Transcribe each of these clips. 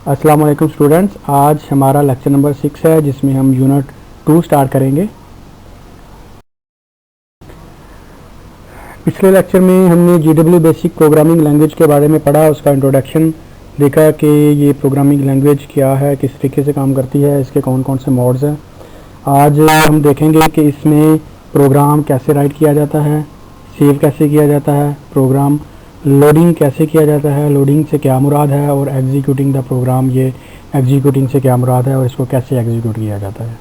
अस्सलाम वालेकुम स्टूडेंट्स, आज हमारा लेक्चर नंबर 6 है जिसमें हम यूनिट 2 स्टार्ट करेंगे। पिछले लेक्चर में हमने GW बेसिक प्रोग्रामिंग लैंग्वेज के बारे में पढ़ा, उसका इंट्रोडक्शन देखा कि ये प्रोग्रामिंग लैंग्वेज क्या है, किस तरीके से काम करती है, इसके कौन कौन से मोड्स हैं। आज हम देखेंगे कि इसमें प्रोग्राम कैसे राइट किया जाता है, सेव कैसे किया जाता है, प्रोग्राम लोडिंग कैसे किया जाता है, लोडिंग से क्या मुराद है, और एग्जीक्यूटिंग द प्रोग्राम, ये एग्जीक्यूटिंग से क्या मुराद है और इसको कैसे एग्जीक्यूट किया जाता है।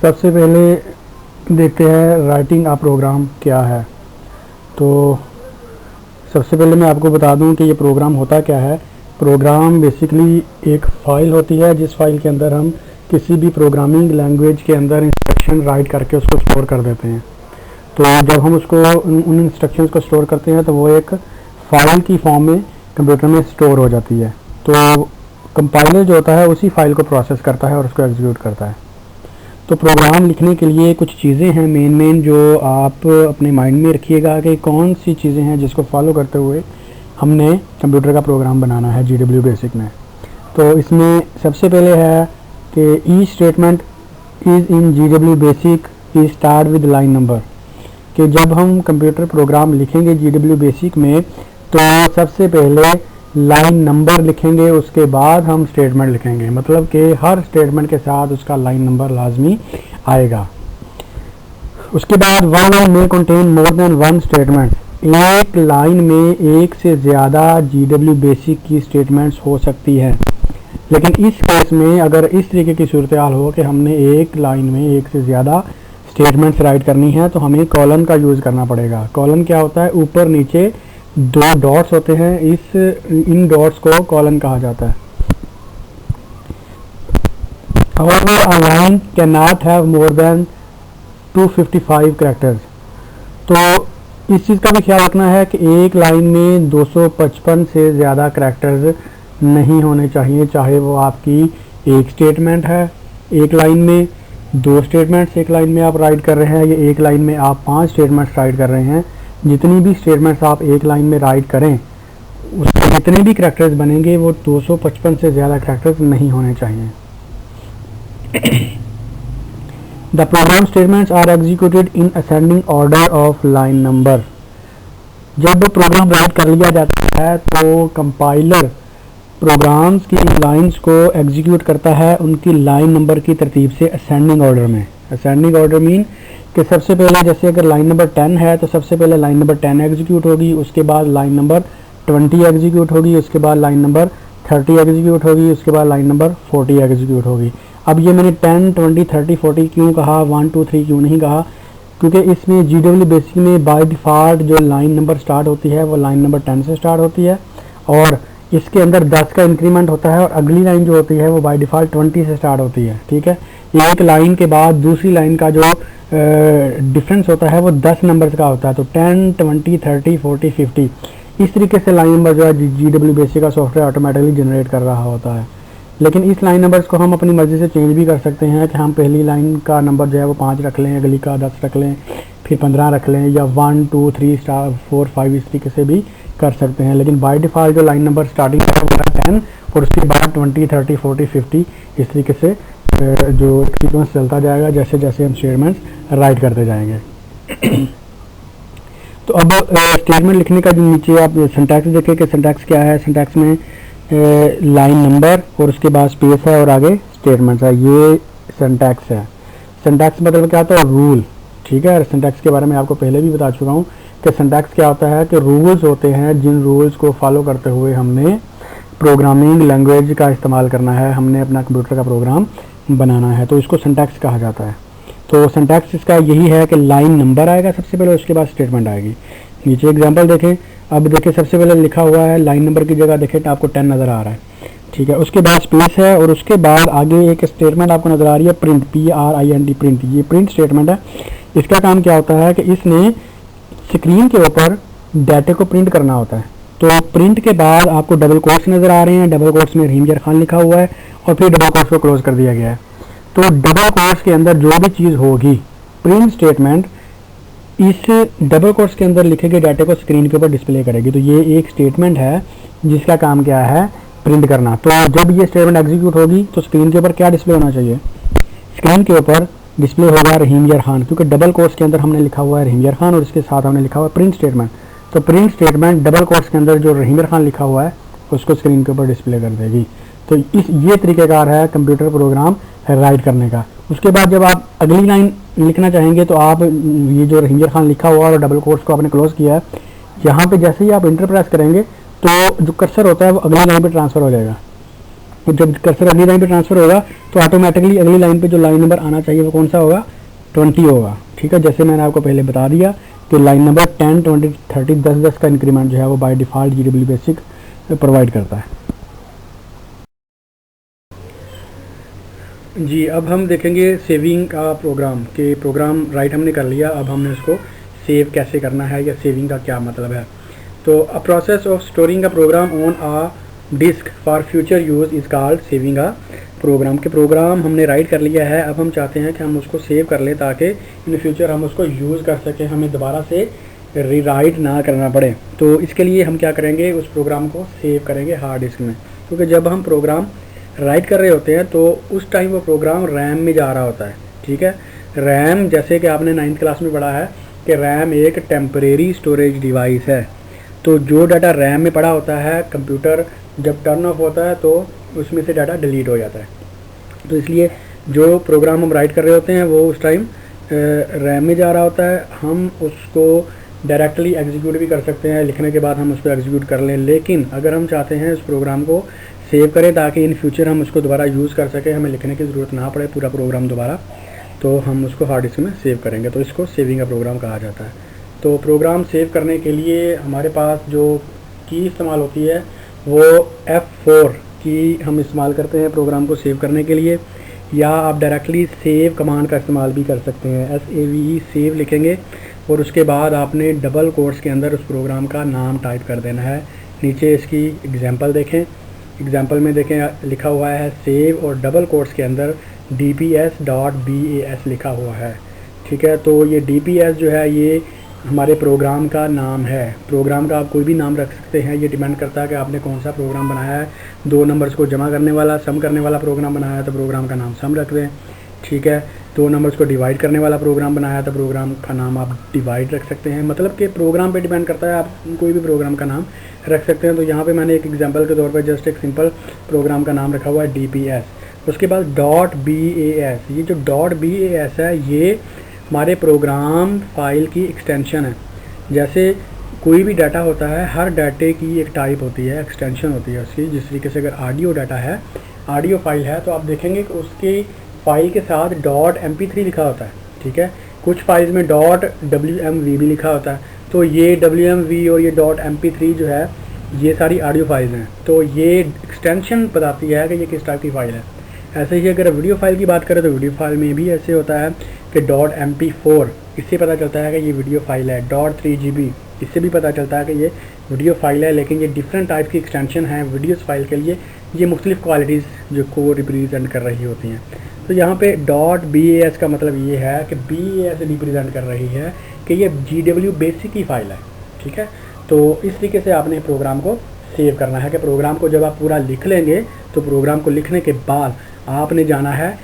सबसे पहले देखते हैं राइटिंग अ प्रोग्राम क्या है। तो सबसे पहले मैं आपको बता दूं कि ये प्रोग्राम होता क्या है। प्रोग्राम बेसिकली एक फ़ाइल होती है जिस फाइल के अंदर हम किसी भी प्रोग्रामिंग लैंग्वेज के अंदर इंस्ट्रक्शन राइट करके उसको स्टोर कर देते हैं। तो जब हम उसको उन इंस्ट्रक्शंस को स्टोर करते हैं तो वो एक फ़ाइल की फॉर्म में कंप्यूटर में स्टोर हो जाती है। तो कंपाइलर जो होता है उसी फाइल को प्रोसेस करता है और उसको एग्जीक्यूट करता है। तो प्रोग्राम लिखने के लिए कुछ चीज़ें हैं मेन जो आप अपने माइंड में रखिएगा कि कौन सी चीज़ें हैं जिसको फॉलो करते हुए हमने कंप्यूटर का प्रोग्राम बनाना है GW बेसिक में। तो इसमें सबसे पहले है कि each statement is in GW basic is start with line number. कि जब हम कंप्यूटर प्रोग्राम लिखेंगे GW बेसिक में तो सबसे पहले लाइन नंबर लिखेंगे, उसके बाद हम स्टेटमेंट लिखेंगे। मतलब कि हर स्टेटमेंट के साथ उसका लाइन नंबर लाजमी आएगा। उसके बाद वन लाइन में contain more than one statement. एक लाइन में एक से ज़्यादा GW बेसिक की स्टेटमेंट्स हो सकती है, लेकिन इस केस में अगर इस तरीके की सूरत हाल हो कि हमने एक लाइन में एक से ज़्यादा स्टेटमेंट्स राइट करनी है तो हमें कॉलन का यूज़ करना पड़ेगा। कॉलन क्या होता है? ऊपर नीचे दो डॉट्स होते हैं, इन डॉट्स को कॉलन कहा जाता है। However, a line cannot have more than 255 characters. तो इस चीज़ का भी ख्याल रखना है कि एक लाइन में 255 से ज़्यादा कैरेक्टर्स नहीं होने चाहिए, चाहे वो आपकी एक स्टेटमेंट है एक लाइन में, दो स्टेटमेंट्स एक लाइन में आप राइट कर रहे हैं, या एक लाइन में आप 5 स्टेटमेंट्स राइट कर रहे हैं। जितनी भी स्टेटमेंट्स आप एक लाइन में राइट करें उसके जितने भी कैरेक्टर्स बनेंगे वो 255 से ज़्यादा कैरेक्टर्स नहीं होने चाहिए। The program statements are executed in ascending order of line number. जब प्रोग्राम राइट कर लिया जाता है तो कंपाइलर प्रोग्राम्स की लाइंस को एग्जीक्यूट करता है उनकी लाइन नंबर की तरतीब से असेंडिंग ऑर्डर में। असेंडिंग ऑर्डर मीन कि सबसे पहले जैसे अगर लाइन नंबर 10 है तो सबसे पहले लाइन नंबर 10 एग्जीक्यूट होगी, उसके बाद लाइन नंबर 20 एग्जीक्यूट होगी, उसके बाद लाइन नंबर 30 एग्जीक्यूट होगी, उसके बाद लाइन नंबर 40 एग्जीक्यूट होगी। अब ये मैंने 10, 20, 30, 40 क्यों कहा, 1, 2, 3 क्यों नहीं कहा? क्योंकि इसमें GW बेसिक में बाय डिफ़ॉल्ट जो लाइन नंबर स्टार्ट होती है वो लाइन नंबर 10 से स्टार्ट होती है, और इसके अंदर 10 का इंक्रीमेंट होता है, और अगली लाइन जो होती है वो बाय डिफ़ॉल्ट 20 से स्टार्ट होती है। ठीक है, एक लाइन के बाद दूसरी लाइन का जो डिफरेंस होता है वो 10 नंबर्स का होता है। तो 10, 20, 30, 40, 50 इस तरीके से लाइन नंबर जो है GW बेसिक का सॉफ्टवेयर ऑटोमेटिकली जनरेट कर रहा होता है। लेकिन इस लाइन नंबर्स को हम अपनी मर्ज़ी से चेंज भी कर सकते हैं कि हम पहली लाइन का नंबर जो है वो 5 रख लें, अगली का 10 रख लें, फिर 15 रख लें, या 1, 2, 3, 4, 5 इस तरीके से भी कर सकते हैं। लेकिन बाय डिफ़ॉल्ट जो लाइन नंबर स्टार्टिंग है वो 10 और उसके बाद 20, 30, 40, 50 इस तरीके से जो सीक्वेंस चलता जाएगा जैसे जैसे हम स्टेटमेंट्स राइट करते जाएंगे। तो अब स्टेटमेंट लिखने का जो नीचे आप सिंटैक्स देखें कि सिंटैक्स क्या है। सिंटैक्स में लाइन नंबर और उसके बाद स्पेस है और आगे स्टेटमेंट्स है, ये सिंटैक्स है। सिंटैक्स मतलब क्या होता है? रूल। ठीक है, सिंटैक्स के बारे में आपको पहले भी बता चुका हूँ कि सिंटैक्स क्या होता है कि रूल्स होते हैं जिन रूल्स को फॉलो करते हुए हमने प्रोग्रामिंग लैंग्वेज का इस्तेमाल करना है, हमने अपना कंप्यूटर का प्रोग्राम बनाना है, तो इसको सिंटैक्स कहा जाता है। तो सिंटैक्स इसका यही है कि लाइन नंबर आएगा सबसे पहले, उसके बाद स्टेटमेंट आएगी। नीचे एग्जांपल देखें। अब देखिए सबसे पहले लिखा हुआ है लाइन नंबर की जगह देखें तो आपको 10 नज़र आ रहा है। ठीक है, उसके बाद स्पेस है और उसके बाद आगे एक स्टेटमेंट आपको नज़र आ रही है प्रिंट, PRINT, प्रिंट। ये प्रिंट स्टेटमेंट है। इसका काम क्या होता है कि इसने स्क्रीन के ऊपर डाटे को प्रिंट करना होता है। तो प्रिंट के बाद आपको डबल कोट्स नज़र आ रहे हैं, डबल कोट्स में रहीम खान लिखा हुआ है और फिर डबल कोट्स को क्लोज कर दिया गया है। तो डबल कोट्स के अंदर जो भी चीज़ होगी प्रिंट स्टेटमेंट इस डबल कोट्स के अंदर लिखे गए डाटा को स्क्रीन के ऊपर डिस्प्ले करेगी। तो ये एक स्टेटमेंट है जिसका काम क्या है, प्रिंट करना। तो जब ये स्टेटमेंट एग्जीक्यूट होगी तो स्क्रीन के ऊपर क्या डिस्प्ले होना चाहिए, स्क्रीन के ऊपर डिस्प्ले होगा रहीम यार खान, क्योंकि डबल कोट्स के अंदर हमने लिखा हुआ है रहीम यार खान और इसके साथ हमने लिखा हुआ है प्रिंट स्टेटमेंट। तो प्रिंट स्टेटमेंट डबल कोट्स के अंदर जो रहीम यार खान लिखा हुआ है उसको स्क्रीन के ऊपर डिस्प्ले कर देगी। तो ये तरीक़ेकार है कंप्यूटर प्रोग्राम राइट करने का। उसके बाद जब आप अगली लाइन लिखना चाहेंगे तो आप ये जो रहीम यार खान लिखा हुआ और डबल कोट्स को आपने क्लोज किया है, यहाँ पे जैसे ही आप इंटर प्रेस करेंगे तो जो कर्सर होता है वो अगली लाइन पे ट्रांसफ़र हो जाएगा। तो जब कर्सर अगली लाइन पे ट्रांसफ़र होगा तो ऑटोमेटिकली अगली लाइन पे जो लाइन नंबर आना चाहिए वो कौन सा होगा, 20 होगा। ठीक है, जैसे मैंने आपको पहले बता दिया कि लाइन नंबर 10, 20, 30, 10 का इंक्रीमेंट जो है वो by default GW basic provide करता है। जी, अब हम देखेंगे सेविंग का प्रोग्राम कि प्रोग्राम राइट हमने कर लिया, अब हमने उसको सेव कैसे करना है या सेविंग का क्या मतलब है। तो a process of storing a program on a disk for future use is called saving a program. के प्रोग्राम हमने राइट कर लिया है, अब हम चाहते हैं कि हम उसको सेव कर लें ताकि इन फ्यूचर हम उसको यूज़ कर सकें, हमें दोबारा से रीराइट ना करना पड़े। तो इसके लिए हम क्या करेंगे, उस प्रोग्राम को सेव करेंगे हार्ड डिस्क में, क्योंकि जब हम प्रोग्राम राइट कर रहे होते हैं तो उस टाइम वो प्रोग्राम रैम में जा रहा होता है। ठीक है, रैम जैसे कि आपने 9th क्लास में पढ़ा है कि रैम एक टेम्परेरी स्टोरेज डिवाइस है। तो जो डाटा रैम में पड़ा होता है, कंप्यूटर जब टर्न ऑफ होता है तो उसमें से डाटा डिलीट हो जाता है। तो इसलिए जो प्रोग्राम हम राइट कर रहे होते हैं वो उस टाइम रैम में जा रहा होता है। हम उसको डायरेक्टली एग्जीक्यूट भी कर सकते हैं, लिखने के बाद हम उसको एग्जीक्यूट कर लें, लेकिन अगर हम चाहते हैं उस प्रोग्राम को सेव करें ताकि इन फ्यूचर हम उसको दोबारा यूज़ कर सकें, हमें लिखने की ज़रूरत ना पड़े पूरा प्रोग्राम दोबारा, तो हम उसको हार्ड डिस्क में सेव करेंगे। तो इसको सेविंग का प्रोग्राम कहा जाता है। तो प्रोग्राम सेव करने के लिए हमारे पास जो की इस्तेमाल होती है वो F4 की हम इस्तेमाल करते हैं प्रोग्राम को सेव करने के लिए, या आप डायरेक्टली सेव कमांड का इस्तेमाल भी कर सकते हैं। SAVE सेव लिखेंगे और उसके बाद आपने डबल कोट्स के अंदर उस प्रोग्राम का नाम टाइप कर देना है। नीचे इसकी एग्जांपल देखें, एग्जांपल में देखें लिखा हुआ है सेव और डबल कोट्स के अंदर DPS.BAS लिखा हुआ है। ठीक है, तो ये DPS जो है ये हमारे प्रोग्राम का नाम है। प्रोग्राम का आप कोई भी नाम रख सकते हैं, ये डिपेंड करता है कि आपने कौन सा प्रोग्राम बनाया है। 2 नंबर्स को जमा करने वाला, सम करने वाला प्रोग्राम बनाया है तो प्रोग्राम का नाम सम रख दें। ठीक है, 2 नंबर्स को डिवाइड करने वाला प्रोग्राम बनाया है तो प्रोग्राम का नाम आप डिवाइड रख सकते हैं। मतलब कि प्रोग्राम पे डिपेंड करता है, आप कोई भी प्रोग्राम का नाम रख सकते हैं। तो यहाँ पे मैंने एक एग्जांपल के तौर पर जस्ट एक सिंपल प्रोग्राम का नाम रखा हुआ है DPS। उसके बाद .BAS, ये जो .BAS है ये हमारे प्रोग्राम फाइल की एक्सटेंशन है। जैसे कोई भी डाटा होता है, हर डाटे की एक टाइप होती है, एक्सटेंशन होती है उसकी। जिस तरीके से अगर ऑडियो डाटा है, ऑडियो फाइल है, तो आप देखेंगे कि उसकी फाइल के साथ .mp3 लिखा होता है। ठीक है, कुछ फाइल्स में .wmv भी लिखा होता है। तो ये wmv और ये .mp3 जो है ये सारी ऑडियो फाइल्स हैं। तो ये एक्सटेंशन बताती है कि ये किस टाइप की फ़ाइल है। ऐसे ही अगर वीडियो फाइल की बात करें तो वीडियो फाइल में भी ऐसे होता है कि .mp4, इससे पता चलता है कि ये वीडियो फाइल है। .3gb, इससे भी पता चलता है कि ये वीडियो फाइल है। लेकिन ये डिफरेंट टाइप की एक्सटेंशन है वीडियोस फाइल के लिए, ये मुख्तलिफ क्वालिटीज़ जो को रिप्रेजेंट कर रही होती हैं। तो यहाँ पे .BAS का मतलब ये है कि BAS रिप्रेजेंट कर रही है कि ये GW बेसिक की फ़ाइल है। ठीक है, तो इस तरीके से आपने प्रोग्राम को सेव करना है कि प्रोग्राम को जब आप पूरा लिख लेंगे तो प्रोग्राम को लिखने के बाद आपने जाना है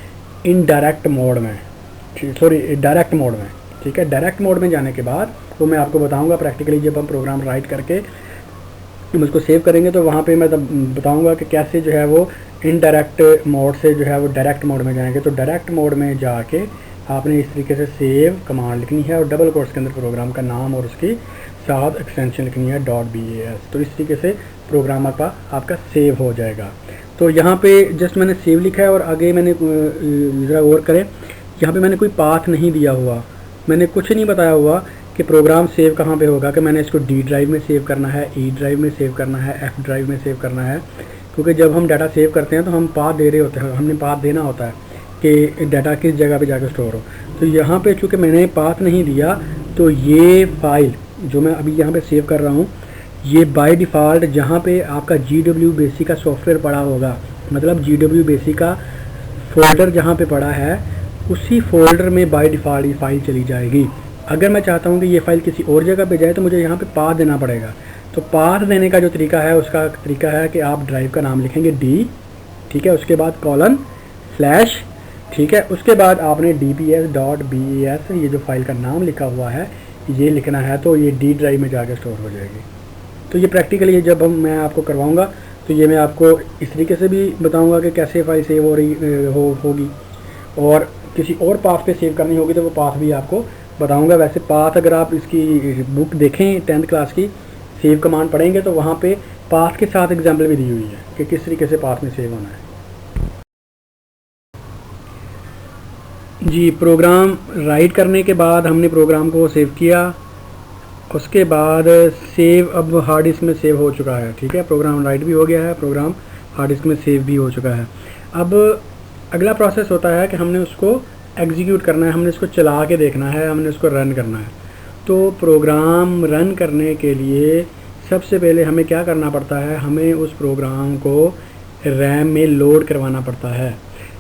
इनडायरेक्ट मोड में, डायरेक्ट मोड में। ठीक है, डायरेक्ट मोड में जाने के बाद वो मैं आपको बताऊंगा प्रैक्टिकली, जब हम प्रोग्राम राइट करके हम उसको सेव करेंगे तो वहाँ पे मैं तब बताऊंगा कि कैसे जो है वो इनडायरेक्ट मोड से जो है वो डायरेक्ट मोड में जाएंगे। तो डायरेक्ट मोड में जाके आपने इस तरीके से सेव कमांड लिखनी है और डबल कोट्स के अंदर प्रोग्राम का नाम और उसकी साथ एक्सटेंशन लिखनी है .BAS। तो इस तरीके से प्रोग्राम आपका सेव हो जाएगा। तो यहाँ पे जस्ट मैंने सेव लिखा है और आगे मैंने ज़रा गौर करें, यहाँ पे मैंने कोई पाथ नहीं दिया हुआ, मैंने कुछ नहीं बताया हुआ कि प्रोग्राम सेव कहाँ पे होगा, कि मैंने इसको D ड्राइव में सेव करना है, E ड्राइव में सेव करना है, F ड्राइव में सेव करना है। क्योंकि जब हम डाटा सेव करते हैं तो हम पाथ दे रहे होते हैं, हमने पाथ देना होता है कि डाटा किस जगह पे जाकर स्टोर हो। तो यहाँ पे चूँकि मैंने पाथ नहीं दिया तो ये फ़ाइल जो मैं अभी यहाँ पे सेव कर रहा हूँ ये बाय डिफ़ॉल्ट जहाँ पे आपका GW बेसिक का सॉफ्टवेयर पड़ा होगा, मतलब GW बेसिक का फोल्डर जहाँ पे पड़ा है उसी फोल्डर में बाय डिफ़ॉल्ट ये फ़ाइल चली जाएगी। अगर मैं चाहता हूँ कि ये फ़ाइल किसी और जगह पे जाए तो मुझे यहाँ पे पाथ देना पड़ेगा। तो पाथ देने का जो तरीका है उसका तरीका है कि आप ड्राइव का नाम लिखेंगे डी, ठीक है, उसके बाद कॉलन स्लैश, ठीक है, उसके बाद आपने dps.bes ये जो फाइल का नाम लिखा हुआ है ये लिखना है, तो ये डी ड्राइव में जाकर स्टोर हो जाएगी। तो ये प्रैक्टिकली जब मैं आपको करवाऊँगा तो ये मैं आपको इस तरीके से भी बताऊँगा कि कैसे फाइल सेव हो रही होगी, और किसी और पाथ पे सेव करनी होगी तो वो पाथ भी आपको बताऊँगा। वैसे पाथ अगर आप इसकी बुक देखें 10th क्लास की, सेव कमांड पढ़ेंगे तो वहाँ पे पाथ के साथ एग्जाम्पल भी दी हुई है कि किस तरीके से पाथ में सेव होना है। जी, प्रोग्राम राइट करने के बाद हमने प्रोग्राम को सेव किया, उसके बाद सेव अब हार्ड डिस्क में सेव हो चुका है, ठीक है, प्रोग्राम राइट भी हो गया है, प्रोग्राम हार्ड डिस्क में सेव भी हो चुका है। अब अगला प्रोसेस होता है कि हमने उसको एग्जीक्यूट करना है, हमने इसको चला के देखना है, हमने उसको रन करना है। तो प्रोग्राम रन करने के लिए सबसे पहले हमें क्या करना पड़ता है, हमें उस प्रोग्राम को रैम में लोड करवाना पड़ता है,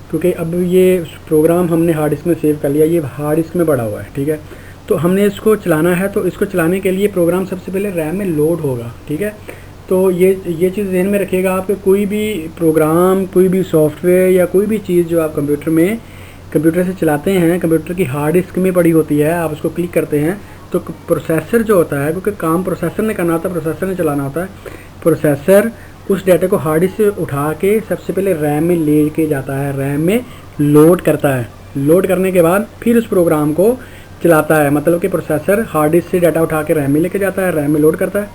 क्योंकि अब ये प्रोग्राम हमने हार्ड डिस्क में सेव कर लिया, ये हार्ड डिस्क में पड़ा हुआ है, ठीक है। तो हमने इसको चलाना है, तो इसको चलाने के लिए प्रोग्राम सबसे पहले रैम में लोड होगा, ठीक है। तो ये चीज़ ध्यान में रखिएगा आप, कोई भी प्रोग्राम, कोई भी सॉफ्टवेयर या कोई भी चीज़ जो आप कंप्यूटर से चलाते हैं, कंप्यूटर की हार्ड डिस्क में पड़ी होती है, आप उसको क्लिक करते हैं तो प्रोसेसर जो होता है, क्योंकि काम प्रोसेसर ने करना होता है, प्रोसेसर ने चलाना होता है, प्रोसेसर उस डाटा को हार्ड डिस्क से उठा के सबसे पहले रैम में ले के जाता है, रैम में लोड करता है, लोड करने के बाद फिर उस प्रोग्राम को चलाता है। मतलब कि प्रोसेसर हार्ड डिस्क से डाटा उठा के रैम में लेके जाता है, रैम में लोड करता है,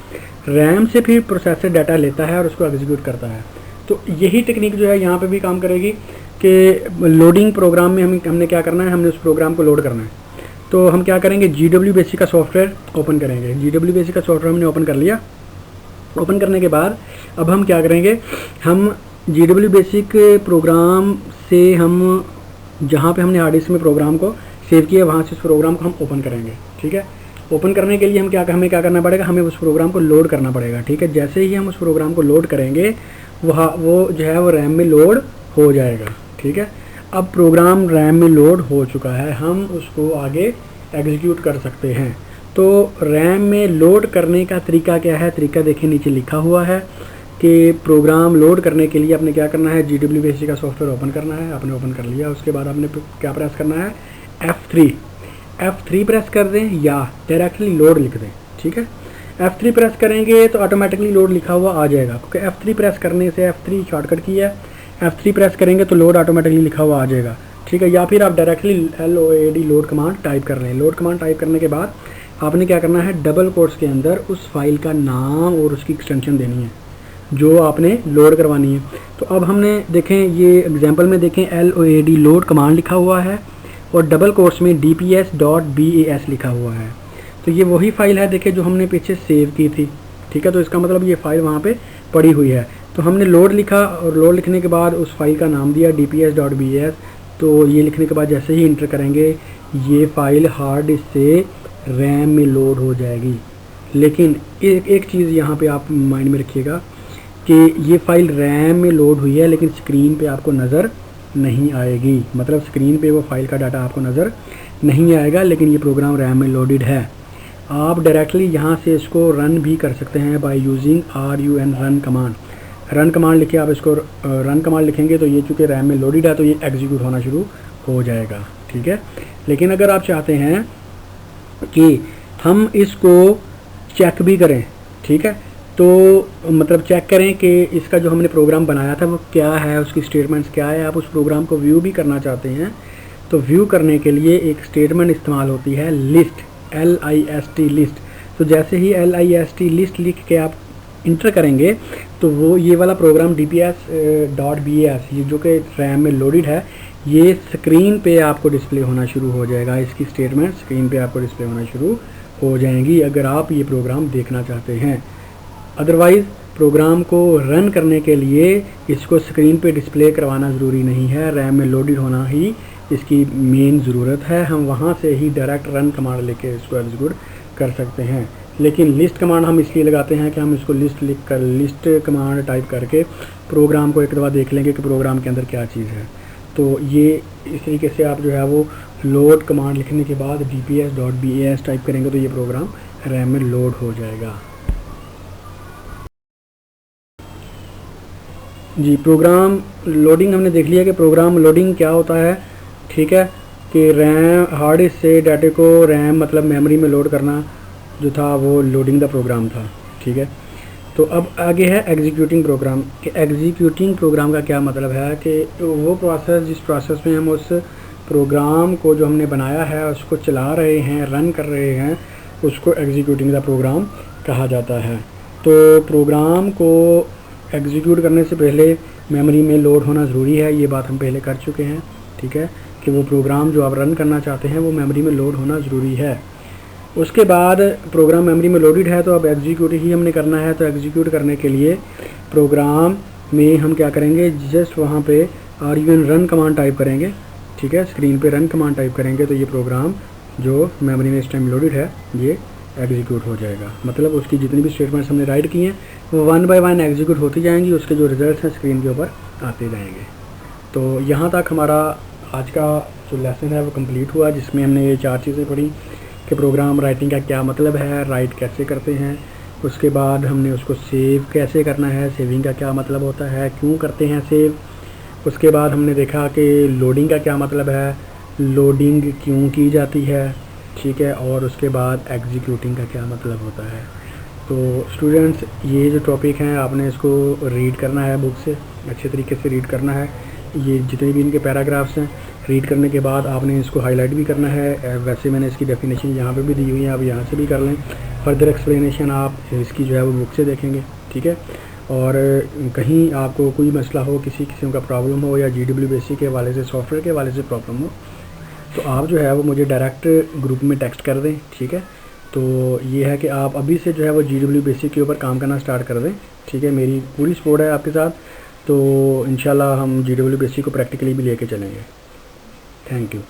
रैम से फिर प्रोसेसर डाटा लेता है और उसको एग्जीक्यूट करता है। तो यही टेक्निक जो है यहाँ पे भी काम करेगी कि लोडिंग प्रोग्राम में हमने क्या करना है, हमने उस प्रोग्राम को लोड करना है। तो हम क्या करेंगे, GW बेसिक का सॉफ्टवेयर ओपन करेंगे। GW बेसिक का सॉफ्टवेयर हमने ओपन कर लिया। ओपन करने के बाद अब हम क्या करेंगे, हम GW बेसिक प्रोग्राम से हम जहाँ पे हमने हार्ड डिस्क में प्रोग्राम को सेव किया वहाँ से उस प्रोग्राम को हम ओपन करेंगे, ठीक है। ओपन करने के लिए हमें क्या करना पड़ेगा, हमें उस प्रोग्राम को लोड करना पड़ेगा, ठीक है। जैसे ही हम उस प्रोग्राम को लोड करेंगे वो जो है वो रैम में लोड हो जाएगा, ठीक है। अब प्रोग्राम रैम में लोड हो चुका है, हम उसको आगे एग्जीक्यूट कर सकते हैं। तो रैम में लोड करने का तरीका क्या है, तरीका देखिए नीचे लिखा हुआ है कि प्रोग्राम लोड करने के लिए आपने क्या करना है, GW बेसिक का सॉफ्टवेयर ओपन करना है, आपने ओपन कर लिया। उसके बाद आपने क्या प्रेस करना है, F3 प्रेस कर दें या डायरेक्टली लोड लिख दें, ठीक है। F3 प्रेस करेंगे तो ऑटोमेटिकली लोड लिखा हुआ आ जाएगा, क्योंकि F3 प्रेस करने से F3 शॉर्टकट की है, F3 प्रेस करेंगे तो लोड ऑटोमेटिकली लिखा हुआ आ जाएगा, ठीक है। या फिर आप directly LOAD load command type कर लें। लोड कमांड टाइप करने के बाद आपने क्या करना है, डबल कोट्स के अंदर उस फाइल का नाम और उसकी एक्सटेंशन देनी है जो आपने लोड करवानी है। तो अब हमने देखें, ये एग्जांपल में देखें LOAD लोड कमांड लिखा हुआ है और डबल कोट्स में dps.bas लिखा हुआ है। तो ये वही फाइल है देखिए जो हमने पीछे सेव की थी, ठीक है। तो इसका मतलब ये फाइल वहाँ पे पड़ी हुई है। तो हमने लोड लिखा और लोड लिखने के बाद उस फाइल का नाम दिया dps.bas। तो ये लिखने के बाद जैसे ही इंटर करेंगे ये फ़ाइल हार्ड डिस्क से रैम में लोड हो जाएगी। लेकिन एक चीज़ यहाँ पे आप माइंड में रखिएगा कि ये फ़ाइल रैम में लोड हुई है लेकिन स्क्रीन पे आपको नज़र नहीं आएगी, मतलब स्क्रीन पे वो फाइल का डाटा आपको नज़र नहीं आएगा, लेकिन ये प्रोग्राम रैम में लोडेड है। आप डायरेक्टली यहाँ से इसको रन भी कर सकते हैं by using RUN run command. Run command लिखे आप इसको रन कमांड लिखेंगे तो ये चूँकि रैम में लोडेड है तो ये एग्जीक्यूट होना शुरू हो जाएगा, ठीक है। लेकिन अगर आप चाहते हैं कि हम इसको चेक भी करें, ठीक है, तो मतलब चेक करें कि इसका जो हमने प्रोग्राम बनाया था वो क्या है, उसकी स्टेटमेंट्स क्या है, आप उस प्रोग्राम को व्यू भी करना चाहते हैं तो व्यू करने के लिए एक स्टेटमेंट इस्तेमाल होती है लिस्ट, LIST लिस्ट। तो जैसे ही LIST लिस्ट लिख के आप इंटर करेंगे तो वो ये वाला प्रोग्राम dps.bas ये जो कि रैम में लोडेड है ये स्क्रीन पे आपको डिस्प्ले होना शुरू हो जाएगा। इसकी स्टेटमेंट स्क्रीन पे आपको डिस्प्ले होना शुरू हो जाएंगी अगर आप ये प्रोग्राम देखना चाहते हैं। अदरवाइज़ प्रोग्राम को रन करने के लिए इसको स्क्रीन पे डिस्प्ले करवाना ज़रूरी नहीं है, रैम में लोडेड होना ही इसकी मेन ज़रूरत है। हम वहाँ से ही डायरेक्ट रन कमांड लेके इसको एग्जीक्यूट कर सकते हैं। लेकिन लिस्ट कमांड हम इसलिए लगाते हैं कि हम इसको लिस्ट कमांड टाइप करके प्रोग्राम को एक दफ़ा देख लेंगे कि प्रोग्राम के अंदर क्या चीज़ है। तो ये इस तरीके से आप जो है वो लोड कमांड लिखने के बाद dps.bas टाइप करेंगे तो ये प्रोग्राम रैम में लोड हो जाएगा। जी, प्रोग्राम लोडिंग हमने देख लिया कि प्रोग्राम लोडिंग क्या होता है। ठीक है, कि रैम हार्ड डिस्क से डाटे को रैम मतलब मेमोरी में लोड करना जो था वो लोडिंग द प्रोग्राम था। ठीक है, तो अब आगे है एग्जीक्यूटिंग प्रोग्राम। कि एग्जीक्यूटिंग प्रोग्राम का क्या मतलब है कि वो प्रोसेस जिस प्रोसेस में हम उस प्रोग्राम को जो हमने बनाया है उसको चला रहे हैं, रन कर रहे हैं, उसको एग्जीक्यूटिंग द प्रोग्राम कहा जाता है। तो प्रोग्राम को एग्जीक्यूट करने से पहले मेमोरी में लोड होना ज़रूरी है, ये बात हम पहले कर चुके हैं। ठीक है, कि वो प्रोग्राम जो आप रन करना चाहते हैं वो मेमोरी में लोड होना ज़रूरी है। उसके बाद प्रोग्राम मेमोरी में लोडेड है तो अब एग्जीक्यूट ही हमने करना है। तो एग्जीक्यूट करने के लिए प्रोग्राम में हम क्या करेंगे, जस्ट वहाँ पे run कमांड टाइप करेंगे। ठीक है, स्क्रीन पे रन कमांड टाइप करेंगे तो ये प्रोग्राम जो मेमोरी में इस टाइम लोडेड है ये एग्जीक्यूट हो जाएगा। मतलब उसकी जितनी भी स्टेटमेंट्स हमने राइट की हैं वो 1 बाय 1 एग्जीक्यूट होती जाएंगी, उसके जो रिजल्ट्स हैं स्क्रीन के ऊपर आते जाएंगे। तो यहाँ तक हमारा आज का जो लेसन है वो कंप्लीट हुआ, जिसमें हमने ये 4 चीज़ें पढ़ी कि प्रोग्राम राइटिंग का क्या मतलब है, राइट कैसे करते हैं, उसके बाद हमने उसको सेव कैसे करना है, सेविंग का क्या मतलब होता है, क्यों करते हैं सेव। उसके बाद हमने देखा कि लोडिंग का क्या मतलब है, लोडिंग क्यों की जाती है। ठीक है, और उसके बाद एग्जीक्यूटिंग का क्या मतलब होता है। तो स्टूडेंट्स ये जो टॉपिक हैं आपने इसको रीड करना है, बुक से अच्छे तरीके से रीड करना है। ये जितने भी इनके पैराग्राफ्स हैं रीड करने के बाद आपने इसको हाईलाइट भी करना है। वैसे मैंने इसकी डेफिनेशन यहाँ पे भी दी हुई है, आप यहाँ से भी कर लें। फर्दर एक्सप्लेनेशन आप इसकी जो है वो बुक से देखेंगे। ठीक है, और कहीं आपको कोई मसला हो, किसी किस्म का प्रॉब्लम हो या GW बेसिक के हवाले से, सॉफ्टवेयर के हवाले से प्रॉब्लम हो, तो आप जो है वो मुझे डायरेक्ट ग्रुप में टेक्स्ट कर दें। ठीक है, तो ये है कि आप अभी से जो है वो GW बेसिक के ऊपर काम करना स्टार्ट कर दें। ठीक है, मेरी पूरी सपोर्ट है आपके साथ। तो इंशाल्लाह हम GW बेसिक को प्रैक्टिकली भी लेके चलेंगे। Thank you.